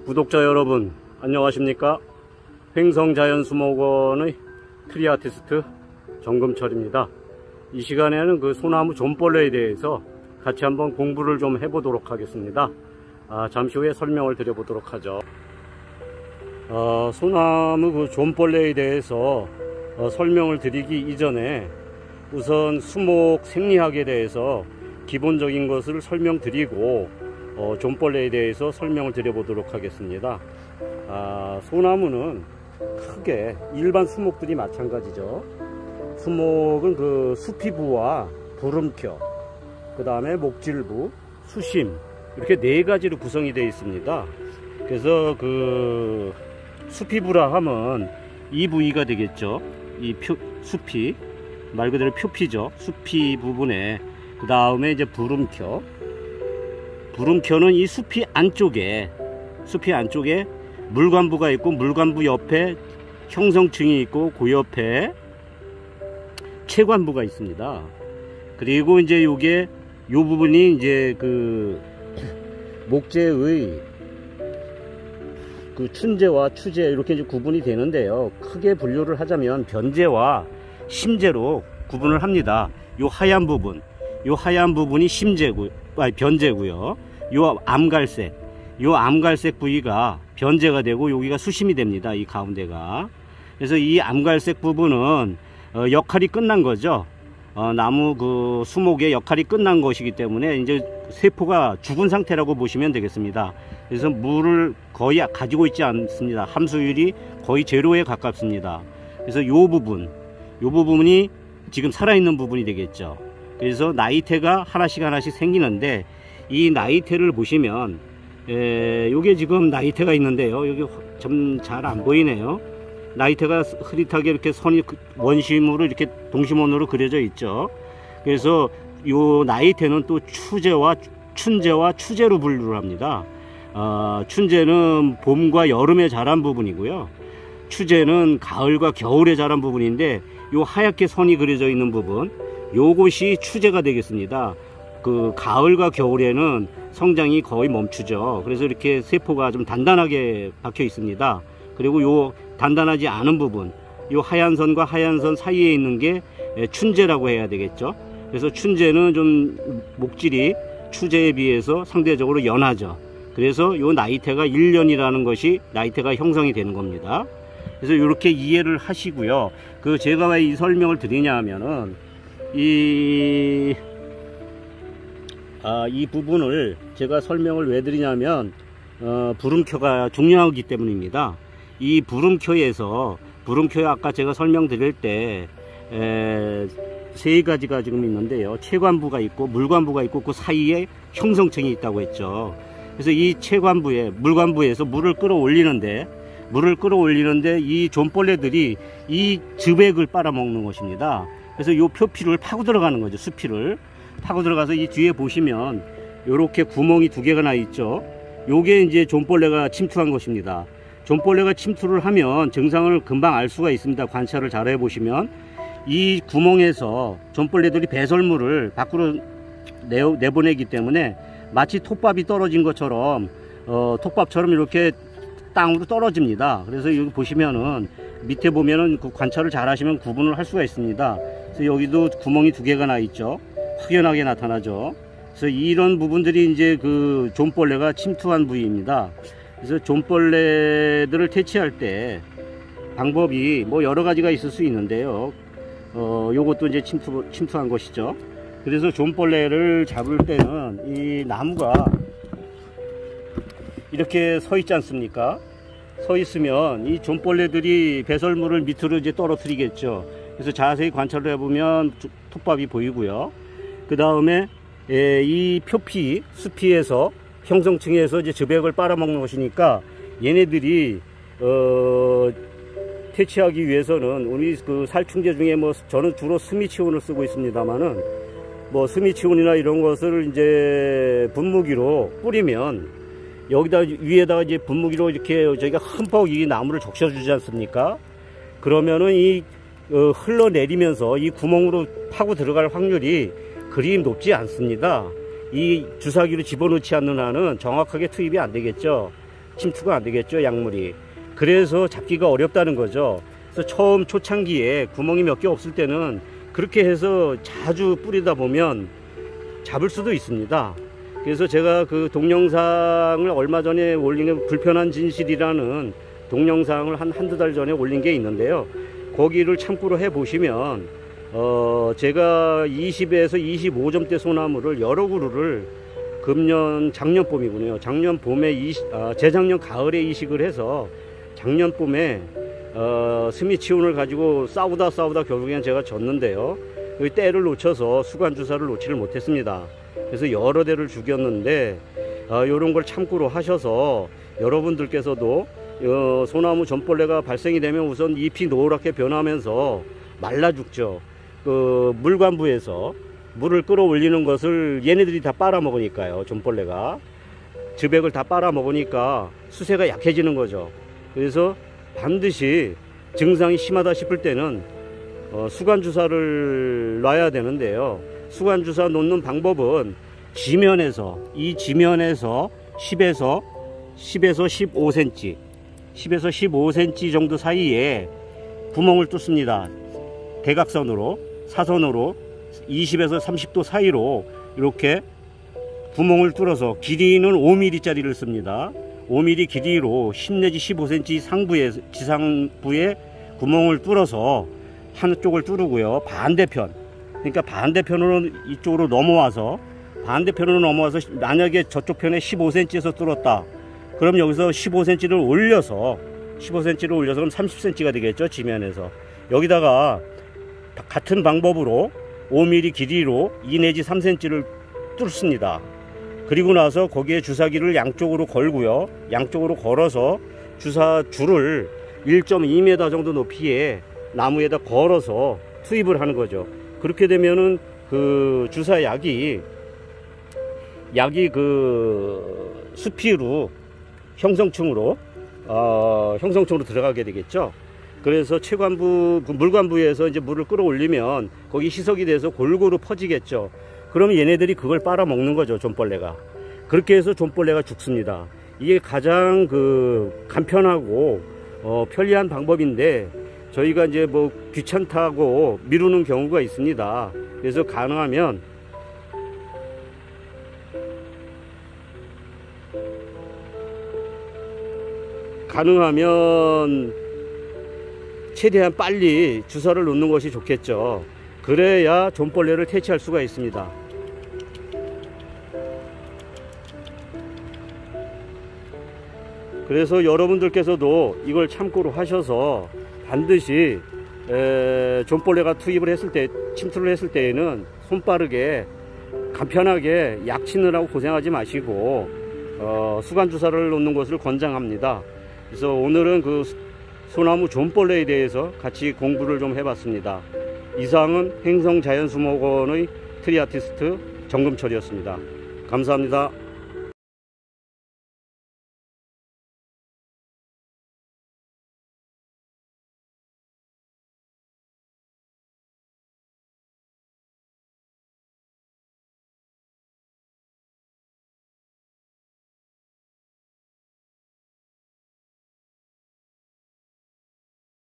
구독자 여러분 안녕하십니까? 횡성자연수목원의 트리아티스트 정금철입니다. 이 시간에는 그 소나무 존벌레에 대해서 같이 한번 공부를 좀 해보도록 하겠습니다. 잠시 후에 설명을 드려보도록 하죠. 소나무 그 존벌레에 대해서 설명을 드리기 이전에 우선 수목 생리학에 대해서 기본적인 것을 설명드리고 존벌레에 대해서 설명을 드려보도록 하겠습니다. 소나무는 크게 일반 수목들이 마찬가지죠. 수목은 그 수피부와 부름켜, 그 다음에 목질부, 수심, 이렇게 네 가지로 구성이 되어 있습니다. 그래서 그 수피부라 하면 이 부위가 되겠죠. 이 수피, 말 그대로 표피죠. 수피 부분에, 그 다음에 이제 부름켜는 이 수피 안쪽에 물관부가 있고, 물관부 옆에 형성층이 있고, 그 옆에 채관부가 있습니다. 그리고 이제 요게 요 부분이 이제 그 목재의 그 춘재와 추재 이렇게 이제 구분이 되는데요. 크게 분류를 하자면 변재와 심재로 구분을 합니다. 요 하얀 부분이 변재고요. 요 암갈색 부위가 변재가 되고, 여기가 수심이 됩니다. 이 가운데가. 그래서 이 암갈색 부분은 역할이 끝난 거죠. 나무 그 수목의 역할이 끝난 것이기 때문에 이제 세포가 죽은 상태라고 보시면 되겠습니다. 그래서 물을 거의 가지고 있지 않습니다. 함수율이 거의 제로에 가깝습니다. 그래서 요 부분이 지금 살아있는 부분이 되겠죠. 그래서 나이테가 하나씩 생기는데, 이 나이테를 보시면 요게 지금 나이테가 있는데요. 여기 좀 잘 안 보이네요. 나이테가 흐릿하게 이렇게 선이 원심으로 이렇게 동심원으로 그려져 있죠. 그래서 요 나이테는 또 춘재와 추재로 분류를 합니다. 춘재는 봄과 여름에 자란 부분이고요. 추재는 가을과 겨울에 자란 부분인데, 요 하얗게 선이 그려져 있는 부분, 요것이 추재가 되겠습니다. 그 가을과 겨울에는 성장이 거의 멈추죠. 그래서 이렇게 세포가 좀 단단하게 박혀 있습니다. 그리고 요 단단하지 않은 부분, 요 하얀 선과 하얀 선 사이에 있는 게 춘재라고 해야 되겠죠. 그래서 춘재는 좀 목질이 추재에 비해서 상대적으로 연하죠. 그래서 요 나이테가 1년이라는 것이 나이테가 형성이 되는 겁니다. 그래서 이렇게 이해를 하시고요. 그 제가 왜 이 설명을 드리냐 하면은 이 부분을 제가 설명을 왜 드리냐면 부름켜가 중요하기 때문입니다. 이 부름켜에 아까 제가 설명드릴 때 세 가지가 지금 있는데요. 채관부가 있고, 물관부가 있고, 그 사이에 형성층이 있다고 했죠. 그래서 이 물관부에서 물을 끌어올리는데 이 존벌레들이 이 즙액을 빨아먹는 것입니다. 그래서 이 표피를 파고 들어가는 거죠. 수피를 파고 들어가서 이 뒤에 보시면 이렇게 구멍이 두 개가 나 있죠. 요게 이제 존벌레가 침투한 것입니다. 존벌레가 침투를 하면 증상을 금방 알 수가 있습니다. 관찰을 잘 해보시면 이 구멍에서 존벌레들이 배설물을 밖으로 내보내기 때문에 마치 톱밥이 떨어진 것처럼 톱밥처럼 이렇게 땅으로 떨어집니다. 그래서 여기 보시면은 밑에 보면은 그 관찰을 잘 하시면 구분을 할 수가 있습니다. 그래서 여기도 구멍이 두 개가 나 있죠. 확연하게 나타나죠. 그래서 이런 부분들이 이제 그 존벌레가 침투한 부위입니다. 그래서 존벌레들을 퇴치할 때 방법이 뭐 여러 가지가 있을 수 있는데요. 요것도 이제 침투한 것이죠. 그래서 존벌레를 잡을 때는 이 나무가 이렇게 서 있지 않습니까? 서 있으면 이 존벌레들이 배설물을 밑으로 이제 떨어뜨리겠죠. 그래서 자세히 관찰을 해보면 톱밥이 보이고요. 그 다음에 이 표피, 수피에서 형성층에서 이제 즙액을 빨아먹는 것이니까 얘네들이 퇴치하기 위해서는 우리 그 살충제 중에 뭐 저는 주로 스미치온을 쓰고 있습니다만은 뭐 스미치온이나 이런 것을 이제 분무기로 뿌리면 여기다 위에다가 이제 분무기로 이렇게 저희가 흠뻑 이 나무를 적셔주지 않습니까? 그러면은 이 흘러내리면서 이 구멍으로 파고 들어갈 확률이 그리 높지 않습니다. 이 주사기로 집어넣지 않는 한은 정확하게 투입이 안 되겠죠. 침투가 안 되겠죠, 약물이. 그래서 잡기가 어렵다는 거죠. 그래서 처음 초창기에 구멍이 몇 개 없을 때는 그렇게 해서 자주 뿌리다 보면 잡을 수도 있습니다. 그래서 제가 그 동영상을 얼마 전에 올린 불편한 진실이라는 동영상을 한두 달 전에 올린 게 있는데요. 거기를 참고로 해 보시면 제가 20에서 25점대 소나무를 여러 그루를 작년 봄이군요. 작년 봄에 재작년 가을에 이식을 해서 작년 봄에 스미치온을 가지고 싸우다 결국엔 제가 졌는데요. 그 때를 놓쳐서 수관 주사를 놓지를 못했습니다. 그래서 여러 대를 죽였는데 이런 걸 참고로 하셔서 여러분들께서도 소나무 전벌레가 발생이 되면 우선 잎이 노랗게 변하면서 말라 죽죠. 그 물관부에서 물을 끌어올리는 것을 얘네들이 다 빨아먹으니까요. 전벌레가 즙액을 다 빨아먹으니까 수세가 약해지는 거죠. 그래서 반드시 증상이 심하다 싶을 때는 수관주사를 놔야 되는데요. 수관주사 놓는 방법은 이 지면에서 10에서 15cm 10에서 15cm 정도 사이에 구멍을 뚫습니다. 대각선으로, 사선으로 20에서 30도 사이로 이렇게 구멍을 뚫어서 길이는 5mm 짜리를 씁니다. 5mm 길이로 10 내지 15cm 지상부에 구멍을 뚫어서 한쪽을 뚫고요. 그러니까 반대편으로 이쪽으로 넘어와서 만약에 저쪽 편에 15cm에서 뚫었다. 그럼 여기서 15cm를 올려서 그럼 30cm가 되겠죠. 지면에서. 여기다가 같은 방법으로 5mm 길이로 2 내지 3cm를 뚫습니다. 그리고 나서 거기에 주사기를 양쪽으로 걸고요. 양쪽으로 걸어서 주사 줄을 1.2m 정도 높이에 나무에다 걸어서 투입을 하는 거죠. 그렇게 되면은 그 주사약이 그 수피로 형성층으로 들어가게 되겠죠. 그래서 물관부에서 이제 물을 끌어올리면 거기 희석이 돼서 골고루 퍼지겠죠. 그러면 얘네들이 그걸 빨아먹는 거죠, 존벌레가. 그렇게 해서 존벌레가 죽습니다. 이게 가장 간편하고 편리한 방법인데 저희가 이제 귀찮다고 미루는 경우가 있습니다. 그래서 가능하면 최대한 빨리 주사를 놓는 것이 좋겠죠. 그래야 존벌레를 퇴치할 수가 있습니다. 그래서 여러분들께서도 이걸 참고로 하셔서 반드시 존벌레가 침투를 했을 때에는 손빠르게 간편하게 약 치느라고 고생하지 마시고 수관주사를 놓는 것을 권장합니다. 그래서 오늘은 그 소나무 존벌레에 대해서 같이 공부를 좀 해봤습니다. 이상은 행성자연수목원의 트리아티스트 정금철이었습니다. 감사합니다.